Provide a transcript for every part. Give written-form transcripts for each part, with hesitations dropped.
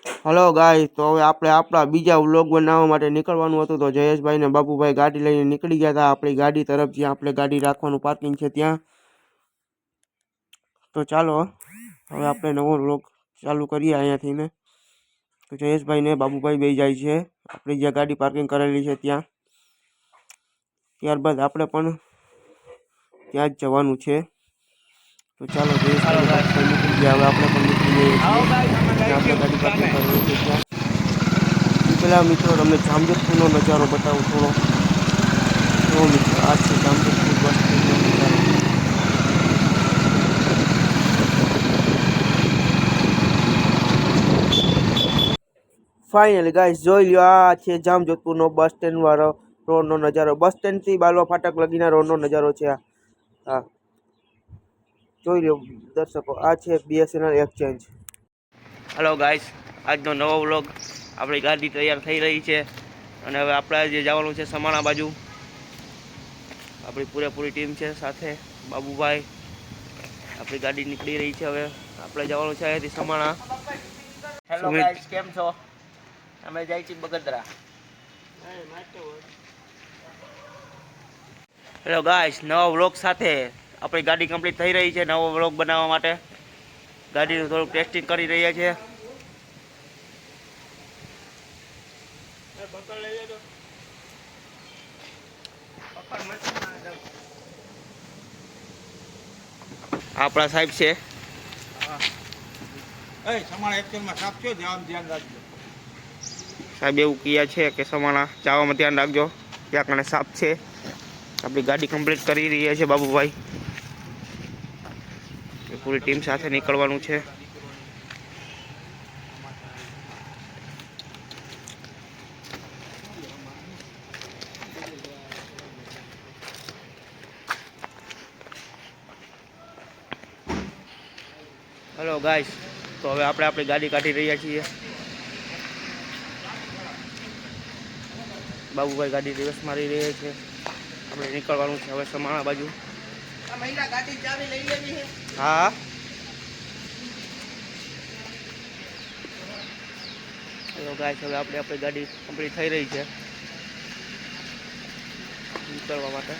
Hello guys, તો હવે આપણે આપણા બીજા વ્લોગ બનાવવા માટે નીકળવાનું હતું. તો જયેશભાઈ ને બાબુભાઈ ગાડી લઈને નીકળી ગયા હતા આપણી ગાડી તરફ, જ્યાં આપણે ગાડી રાખવાનું પાર્કિંગ છે ત્યાં. તો ચાલો હવે આપણે નવો વ્લોગ ચાલુ કરીએ અહીંયાથી ને. તો જયેશભાઈ ને બાબુભાઈ બે જાય છે આપણે જ્યાં ગાડી પાર્કિંગ કરેલી છે ત્યાં. ત્યારબાદ આપણે પણ ત્યાં જ જવાનું છે. તો ચાલો જયેશભાઈ ને બાબુભાઈ નીકળી ગયા, હવે આપણે પણ નીકળી જઈએ છીએ આપણે ગાડી પાર્કિંગ કરેલી છે ત્યાં. પેલા મિત્રો તમને જામજોધપુરનો નજારો બતાવું થોડો. તો મિત્રો આ છે જામજોધપુર બસ સ્ટેન્ડનો નજારો. ફાઇનલી ગાઈસ જોઈ લ્યો, આ છે જામજોધપુરનો બસ સ્ટેન્ડ વાળો રોડનો નજારો. બસ સ્ટેન્ડ થી બાલવા ફાટક લગીના રોડનો નજારો છે. હા જોઈ લ્યો દર્શકો, આ છે BSNL એક્સચેન્જ. હેલો ગાઈસ, આજનો નવો વ્લોગ. આપણી ગાડી તૈયાર થઈ રહી છે અને હવે આપણે જે જવાનું છે સમાણા બાજુ. આપણી પૂરેપૂરી ટીમ છે સાથે. બાબુભાઈ, આપણી ગાડી નીકળી રહી છે. હવે આપણે જવાનું છે અહીંયાથી સમાણા. હેલો ગાઈસ, કેમ છો? અમે જાય છીએ બગદરા. હેલો ગાઈસ, નવા વ્લોગ સાથે આપણી ગાડી કમ્પ્લીટ થઈ રહી છે. નવો વ્લોગ બનાવવા માટે ગાડીનું થોડુંક ટેસ્ટિંગ કરી રહ્યા છીએ. આપણા સાહેબ છે. સાહેબ એવું કહ્યા છે કે સમાણા જવામાં ધ્યાન રાખજો, ત્યાં કણે સાપ છે. આપણી ગાડી કમ્પ્લીટ કરી રહ્યા છે બાબુભાઈ. પૂરી ટીમ સાથે નીકળવાનું છે. હેલો ગાઈસ, તો હવે આપણે આપણી ગાડી કાઢી રહ્યા છીએ. બાબુભાઈ ગાડી રિવર્સ મારી રહ્યા છે. આપણે નીકળવાનું છે હવે સમાણા બાજુ. હા હેલો ગાઈસ, હવે આપણી ગાડી કમ્પ્લીટ થઈ રહી છે નીકળવા માટે.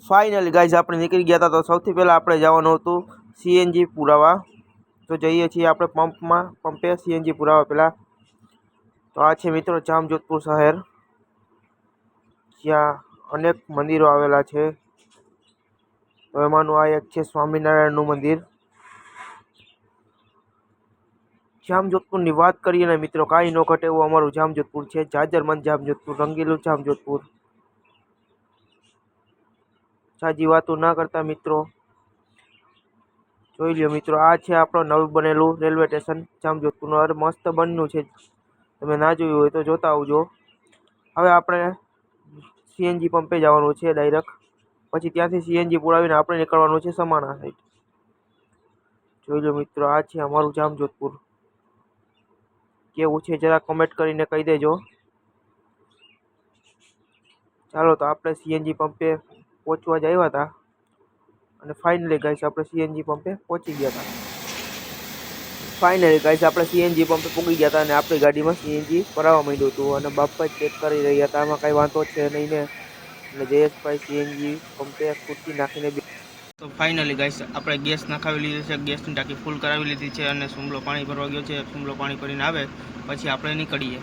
ફાઇનલી ગાઈઝ આપણે નીકળી ગયા હતા. તો સૌથી પહેલાં આપણે જવાનું હતું CNG પુરાવા. તો જઈએ છીએ આપણે પંપે CNG પુરાવા પહેલાં. તો આ છે મિત્રો જામજોધપુર શહેર, જ્યાં અનેક મંદિરો આવેલા છે. તો એમાંનું આ એક છે સ્વામિનારાયણનું મંદિર. જામજોધપુરની વાત કરીએ ને મિત્રો, કાંઈ ન ઘટે એવું અમારું જામજોધપુર છે. જાજરમંદ જામજોધપુર, રંગીલું જામજોધપુર. સાજી વાતો ના કરતા મિત્રો, જોઈ લ્યો મિત્રો, આ છે આપણો નવું બનેલું રેલવે સ્ટેશન જામજોધપુરનું. અરે મસ્ત બન્યું છે, તમે ના જોયું હોય તો જોતા આવજો. હવે આપણે CNG પંપે જવાનું છે ડાયરેક્ટ. પછી ત્યાંથી CNG પુરાવીને આપણે નીકળવાનું છે સમાણા સાઈડ. જોઈ લો મિત્રો, આ છે અમારું જામજોધપુર. કેવું છે જરા કમેન્ટ કરીને કહી દેજો. ચાલો તો આપણે CNG પંપે પહોંચવા જ આવ્યા હતા અને ફાઇનલી ગાઈસ આપણે CNG પંપે પહોંચી ગયા હતા. ફાઇનલી ગાઈસ આપણે CNG પંપે પહોંચી ગયા હતા અને આપણી ગાડીમાં CNG ભરાવા માંડ્યું હતું અને બાપા ચેક કરી રહ્યા હતા. આમાં કાંઈ વાંધો છે નહીં ને. અને જયેશભાઈ CNG પંપે ખુરશી નાખીને. તો ફાઇનલી ગાઈસ આપણે ગેસ નખાવી લીધો છે, ગેસની ટાંકી ફૂલ કરાવી લીધી છે અને સુમલો પાણી ભરવા ગયો છે. સુમલો પાણી ભરીને આવે પછી આપણે નીકળીએ.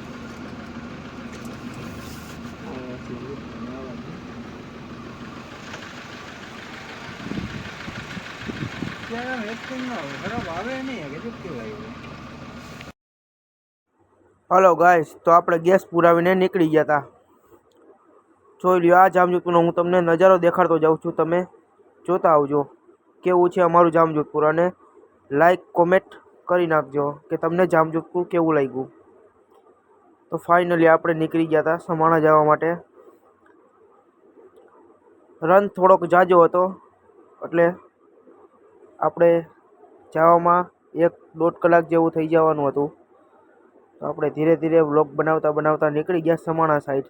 હલો ગાઈસ, તો આપણે ગેસ પુરાવીને નીકળી ગયા હતા. જોઈ લ્યો, આ જામજોધપુરનો હું તમને નજારો દેખાડતો જાઉં છું, તમે જોતા આવજો કેવું છે અમારું જામજોધપુર. અને લાઈક કોમેન્ટ કરી નાખજો કે તમને જામજોધપુર કેવું લાગ્યું. તો ફાઇનલી આપણે નીકળી ગયા હતા સમાણા જવા માટે. રન થોડોક જાજો હતો એટલે આપણે જવામાં 1-1.5 કલાક જેવું થઈ જવાનું હતું. તો આપણે ધીરે ધીરે વ્લોગ બનાવતા બનાવતા નીકળી ગયા સમાણા સાઈડ.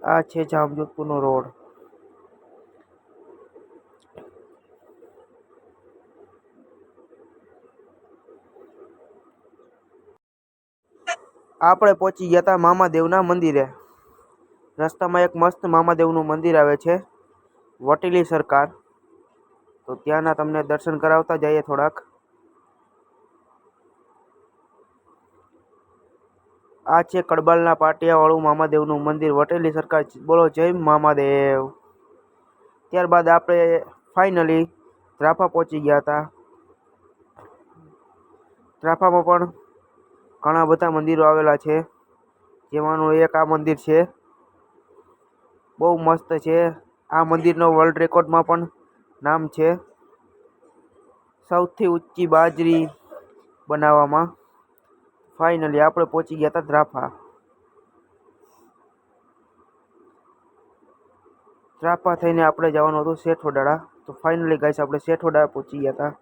આ છે જામજોધપુરનો રોડ. આપણે પહોંચી ગયા હતા મામાદેવના મંદિરે. રસ્તામાં એક મસ્ત મામાદેવનું મંદિર આવે છે, વટેલી સરકાર. તો ત્યાંના તમને દર્શન કરાવતા જઈએ થોડાક. આ છે કડબાલના પાટિયાવાળું મામાદેવનું મંદિર, વટેલી સરકાર. બોલો જય મામાદેવ. ત્યારબાદ આપણે ફાઇનલી ત્રાફા પહોંચી ગયા હતા. ત્રાફામાં પણ ઘણા બધા મંદિરો આવેલા છે, જેમાંનું એક આ મંદિર છે. બહુ મસ્ત છે. આ મંદિરનો વર્લ્ડ રેકોર્ડમાં પણ નામ છે, સૌથી ઊંચી બાજરી બનાવવામાં. ફાઇનલી આપણે પહોંચી ગયા હતા ત્રાફા. ત્રાફા થઈને આપણે જવાનું હતું શેઠવડાળા. તો ફાઇનલી ગાઈસ આપણે શેઠવડાળા પહોંચી ગયા હતા.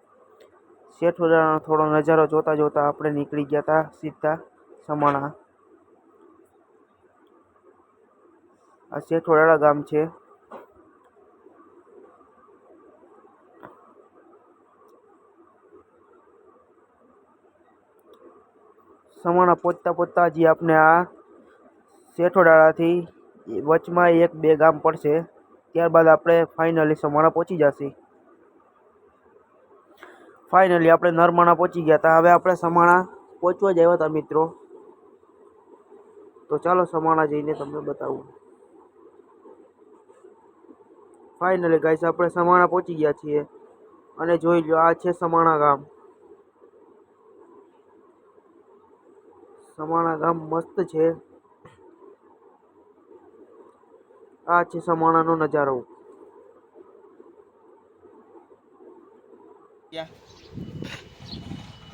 શેઠવડાળાનો થોડો નજારો જોતા જોતા આપણે નીકળી ગયા હતા સીધા સમાણા. આ શેઠવડાળા ગામ છે. સમાણા પહોંચતા પહોંચતા હજી આપણે આ શેઠવડાળાથી વચમાં 1-2 ગામ પડશે. ત્યારબાદ આપણે ફાઇનલી સમાણા પહોંચી જશે. ફાઇનલી આપણે નરમાણા પહોંચી ગયા હતા. હવે આપણે સમાણા પહોંચવા જ આવ્યા હતા મિત્રો. તો ચાલો સમાણા જઈને તમને બતાવું. ફાઇનલી ગાઈસ આપણે સમાણા પહોંચી ગયા છીએ અને જોઈ લો આ છે સમાણા ગામ. સમાણા ગામ મસ્ત છે. આ છે સમાણાનો નજારો.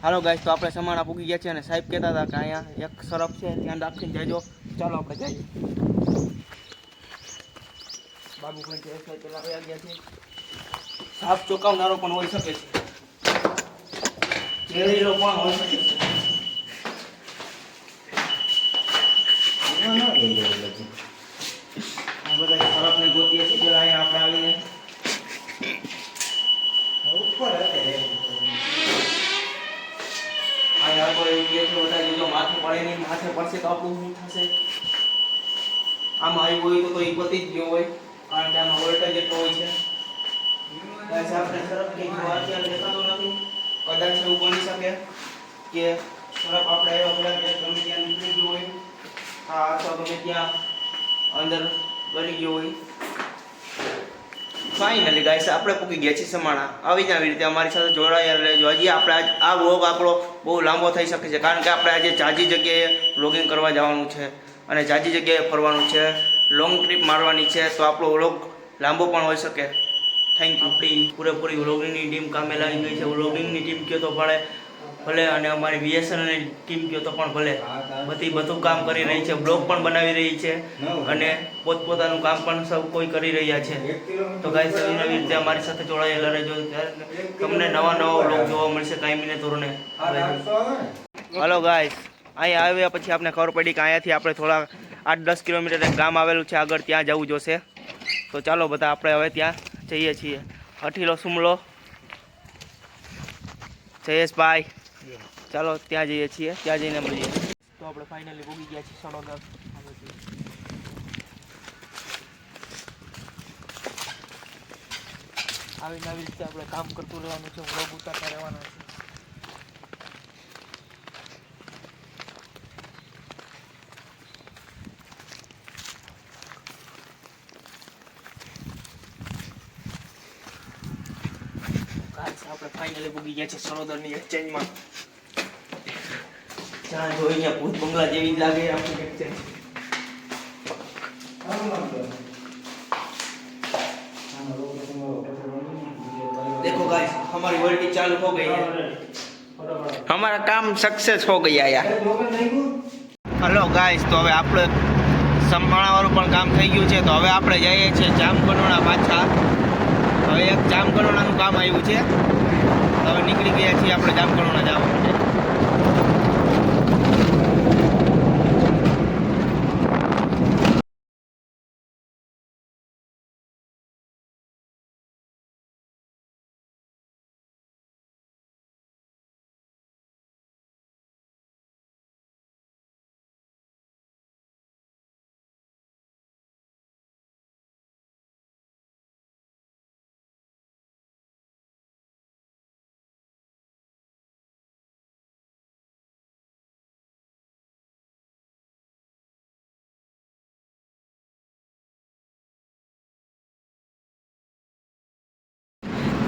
હાલો ગાઈસ, તો આપણે સમાણા પૂગી ગયા છે અને સાહેબ કહેતા હતા કે અહીંયા એક સરફ છે, ધ્યાન રાખીને જજો. ચાલો આપણે જઈએ. બાબુ પણ છે પેલા વયા ગયા છે. સાફ ચોંકાવનારો પણ હોઈ શકે છે, ઝેરીલો પણ હોઈ શકે છે. આ બધા સરફને ગોતીએ છીએ પેલા અહીંયા આપણે આવીને ઉપર અહીંયા કોઈ એવું કહે છે બધા જો માથે પડે નહીં, માથે પડશે તો આપણું શું થશે? આમાં આવ્યું હોય તો એ પતી જ ગયો હોય, કારણ કે આમાં વોલ્ટેજ એટલો હોય છે. આપણે સરફ કે અત્યારે દેખાતો નથી. કદાચ એવું બની શકે કે સરફ આપણે આવ્યા પહેલાં ગમે ત્યાં નીકળી ગયું હોય, હા, અથવા ગમે ત્યાં અંદર ગળી ગયો હોય. ફાઇનલી ગાઈસ આપણે પૂકી ગયા છીએ સમાણા. આવી રીતે અમારી સાથે જોડાયા રહેજો. હજી આપણે આ વ્લોગ આપણો બહુ લાંબો થઈ શકે છે, કારણ કે આપણે આજે જાજી જગ્યાએ વ્લોગિંગ કરવા જવાનું છે અને જાજી જગ્યાએ ફરવાનું છે, લોંગ ટ્રીપ મારવાની છે. તો આપણો વ્લોગ લાંબો પણ હોઈ શકે. Thank you. આપણી પૂરેપૂરી વ્લોગિંગની ટીમ કામે લાગી ગઈ છે. વ્લોગિંગની ટીમ કહો તો ભલે અને અમારી બીએસએનએલની ટીમ કહો તો પણ ભલે, બધું કામ કરી રહી છે, બ્લોગ પણ બનાવી રહી છે અને પોતપોતાનું કામ પણ સૌ કોઈ કરી રહ્યા છે. તો ગાઈસ નવી રીતે અમારી સાથે જોડાયેલા રહેજો. તમને નવા બ્લોગ જોવા મળશે કાયમીને ધોરણે. હલો ગાઈસ, અહીંયા આવ્યા પછી આપણે ખબર પડી કે અહીંયાથી આપણે થોડા 8-10 કિલોમીટર એક ગામ આવેલું છે આગળ, ત્યાં જવું જોશે. તો ચાલો બધા આપણે હવે ત્યાં જઈએ છીએ. હઠીલો સુમલો જયેશભાઈ, ચાલો ત્યાં જઈએ છીએ, ત્યાં જઈને મળીએ. તો આપણે ફાઇનલી ભોગી ગયા છીએ સડોદર. આવી નવી રીતે આપણે કામ કરતું રહેવાનું છે, વ્લોગ ઉતારતા રહેવાના છે. આપણે ફાઇનલી ભોગી ગયા છે સડોદરની એક્સચેન્જમાં. જ્યાં જોઈ ત્યાં ભૂત બંગલા જેવી લાગે આપણી એક્સચેન્જ. देखो गाइस, हमारी वर्ल्ड चालू हो गई है, हमारा काम सक्सेस हो गया यार. हेलो गाइस, तो હવે આપણે સમાણાવાળું પણ કામ થઈ ગયું છે. તો હવે આપણે જઈએ છીએ જામકંડોળા પાછા. હવે એક જામકંડોળાનું કામ આવ્યું છે. હવે નીકળી ગયા છીએ આપણે જામકંડોરણા જવા માટે.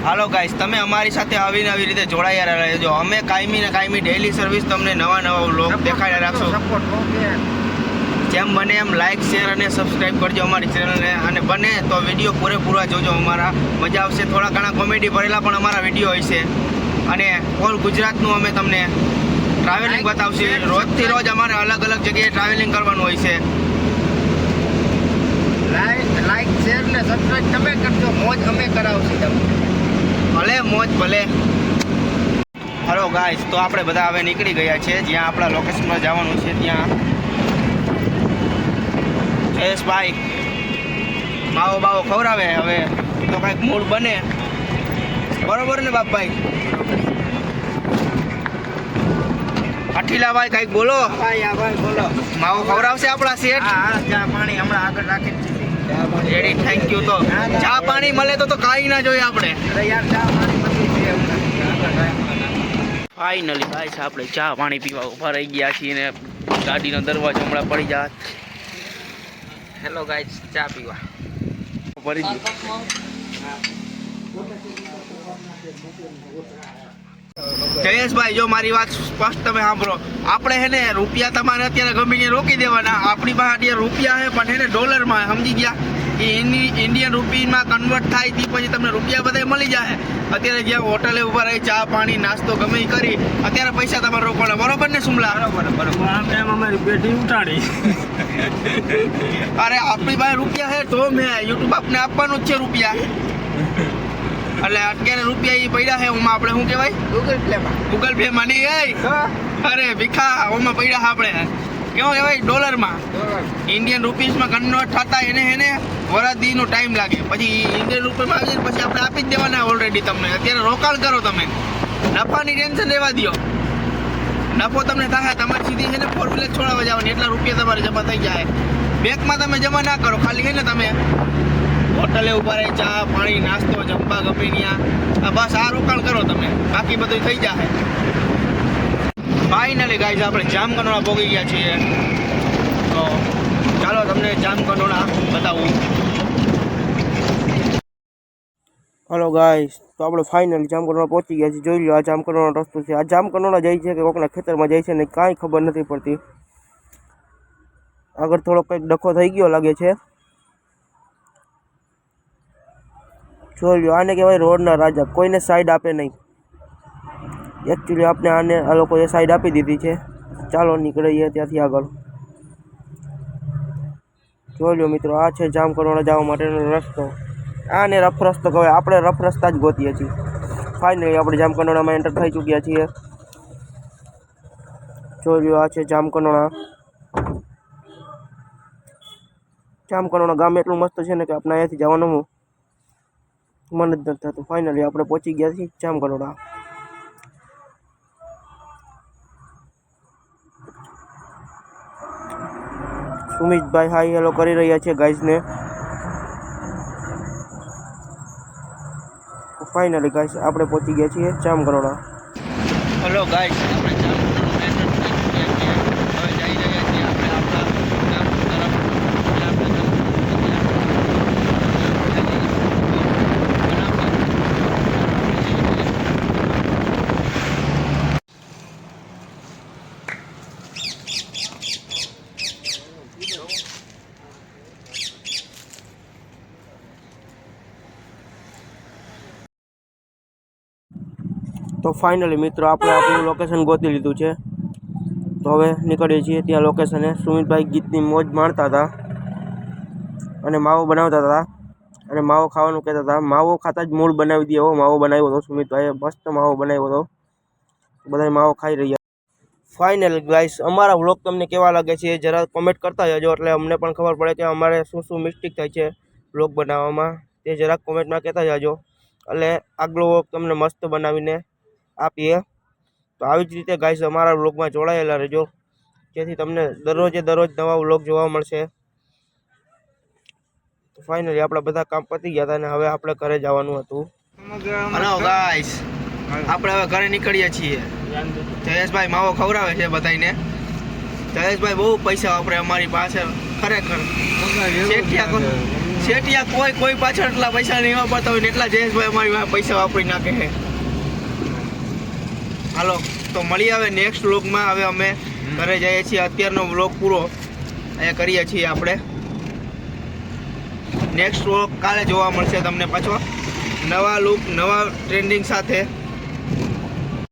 હાલો ગાઈસ, તમે અમારી સાથે આવીને આવી રીતે જોડાયા રહેજો. અમે કાયમી ને કાયમી ડેઈલી સર્વિસ તમને નવા નવા વ્લોગ દેખાડ્યા રાખશો. જેમ બને એમ લાઇક, શેર અને સબસ્ક્રાઈબ કરજો અમારી ચેનલને. અને બને તો વિડીયો પૂરેપૂરા જોજો અમારા, મજા આવશે. થોડા ઘણા કોમેડી ભરેલા પણ અમારા વિડીયો હોય છે. અને ઓલ ગુજરાતનું અમે તમને ટ્રાવેલિંગ બતાવશે. રોજથી રોજ અમારે અલગ અલગ જગ્યાએ ટ્રાવેલિંગ કરવાનું હોય છે. લાઈક શેર ને સબસ્ક્રાઇબ તમે કરજો, મોજ અમે કરાવશું તમને. ભલે મોજ ભલે. હલો ગાઈસ, તો આપણે બધા હવે નીકળી ગયા છે જ્યાં આપણા લોકેશનમાં જવાનું છે ત્યાં. જયેશભાઈ માવો બાવો ખવડાવે. હવે તો કંઈક મૂડ બને, બરોબર ને બાપભાઈ? અઠીલાભાઈ કંઈક બોલો. ભાઈ બોલો. માવો ખવડાવશે આપણા શેઠ? હા, ચા પાણી હમણાં આગળ રાખી જ છે. Ready, thank you. તો ચા પાણી મળે તો કાંઈ ના જોઈએ આપણે. અરે યાર, ચા પાણી બધું છે હમણાં. ફાઇનલી ગાઈસ, આપણે ચા પાણી પીવા ઉભા રહી ગયા છીએ ને ગાડીનો દરવાજો હમણાં પડી જાય. હેલો ગાઈસ, ચા પીવા પડી ગયું. જયેશભાઈ, જો મારી વાત સ્પષ્ટ તમે સાંભળો. આપણે હે ને રૂપિયા તમારે અત્યારે ગમીને રોકી દેવાના. આપણી પાસે અત્યારે રૂપિયા છે પણ હે ને ડોલરમાં, સમજી ગયા? એ ઇન્ડિયન રૂપીમાં કન્વર્ટ થાય તે પછી તમને રૂપિયા બધા મળી જાય. અત્યારે જ્યાં હોટલે ઊભા રહી ચા પાણી નાસ્તો ગમે એ કરી અત્યારે પૈસા તમારે રોકવાના, બરોબર ને સુમલા? બરોબર. આમ ટાઈમ અમારી પેટી ઉટાડી. અરે આપણી પાસે રૂપિયા છે તો મેં યુટ્યુબ આપને આપવાનું જ છે રૂપિયા. એટલે અત્યારે રૂપિયા એ પડ્યા છે ઓમાં આપણે શું કહેવાય, ગૂગલ પે માં નહીં. અરે ભીખા, ઓમાં પડ્યા છે આપણે કેવો કહેવાય, ડોલરમાં. ઇન્ડિયન રૂપીસમાં કન્વર્ટ થતા એને વરદીનો ટાઈમ લાગે. પછી ઇન્ડિયન રૂપીસમાં આવી જાય પછી આપણે આપી જ દેવાના ઓલરેડી. તમને અત્યારે રોકાણ કરો, તમે નફાની ટેન્શન રહેવા દો. નફો તમને થાય તમારી સીધી છે ને 4 વ્હીલર છોડાવવા જવાની, એટલા રૂપિયા તમારે જમા થઈ જાય. બેંકમાં તમે જમા ના કરો, ખાલી છે ને તમે હોટલે ઉભા રહી ચા પાણી નાસ્તો જમવા ગમે ત્યાં બસ આ રોકાણ કરો તમે, બાકી બધું થઈ જાય. ફાઇનલી ગાઈઝ, આપણે જામકંડોરણા પહોંચી ગયા છીએ. તો ચાલો તમને જામકંડોરણા બતાવું. હલો ગાઈઝ, તો આપણે ફાઇનલી જામકંડોરણા પહોંચી ગયા છીએ. જોઈ લો, આ જામકંડોરણા રસ્તો છે. આ જામકંડોરણા જાય છે કે કોકના ખેતરમાં જાય છે ને કાંઈ ખબર નથી પડતી. આગળ થોડો કંઈક ડખો થઈ ગયો લાગે છે. જોઈ લો, આને કહેવાય રોડના રાજા. કોઈને સાઈડ આપે નહીં. એકચ્યુઅલી આપણે આને આ લોકોએ સાઈડ આપી દીધી છે. ચાલો નીકળીએ ત્યાંથી આગળ. જોઈ લો મિત્રો, આ છે જામકંડોરણા જવા માટેનો રસ્તો. આને રફ રસ્તો કહેવાય. આપણે રફ રસ્તા જ ગોતીએ છીએ. ફાઇનલી આપણે જામકંડોરણામાં એન્ટર થઈ ચૂક્યા છીએ. જોઈ લો, આ છે જામકંડોરણા. જામકંડોરણા ગામ એટલું મસ્ત છે ને કે આપણે અહીંયાથી જવાનું મન જ નથી થતું. ફાઇનલી આપણે પહોંચી ગયા છીએ જામકંડોરણા. સુમિતભાઈ હાઈ હેલો કરી રહ્યા છે ગાઈઝને. ફાઇનલી ગાઈઝ, આપણે પહોંચી ગયા છીએ જામકંડોરણા. હેલો ગાઈઝ, આપણે તો ફાઇનલી મિત્રો, આપણે આપણું લોકેશન ગોતી લીધું છે. તો હવે નીકળીએ છીએ ત્યાં લોકેશને. સુમિતભાઈ ગીતની મોજ માણતા હતા અને માવો બનાવતા હતા. અને માવો ખાવાનું કહેતા હતા. માવો ખાતા જ મૂળ બનાવી દે એવો માવો બનાવ્યો હતો સુમિતભાઈએ. મસ્ત માવો બનાવ્યો હતો. બધા માવો ખાઈ રહ્યા. ફાઇનલ ગાઈસ, અમારા વ્લોગ તમને કેવા લાગે છે જરા કોમેન્ટ કરતા જજો, એટલે અમને પણ ખબર પડે કે અમારે શું શું મિસ્ટેક થાય છે વ્લોગ બનાવવામાં, તે જરાક કોમેન્ટમાં કહેતા જાજો. એટલે આગલો વ્લોગ તમને મસ્ત બનાવીને આપીએ. તો આવી જ રીતે ગાઈસ અમારા વ્લોગમાં જોડાયેલા રહેજો, જેથી તમને દરરોજે દરરોજ નવા વ્લોગ જોવા મળશે. તો ફાઇનલી આપણા બધા કામ પતી ગયા હતા અને હવે આપણે ઘરે જવાનું હતું. હલો ગાઈસ, આપણે હવે ઘરે નીકળીએ છીએ. જયેશભાઈ માવો ખવડાવે છે બધાને. જયેશભાઈ બહુ પૈસા વાપરે અમારી પાસે, ખરેખર શેઠિયા કોઈ પાછળ એટલા પૈસા નહીં વાપરતા હોય ને એટલા જયેશભાઈ અમારી પૈસા વાપરી નાખે છે. હાલો તો મળી આવે નેક્સ્ટ વ્લોગમાં. હવે અમે ઘરે જઈએ છીએ. અત્યારનો વ્લોગ પૂરો અહીંયા કરીએ છીએ આપણે. નેક્સ્ટ વ્લોગ કાલે જોવા મળશે તમને પાછો નવા લુક, નવા ટ્રેન્ડિંગ સાથે.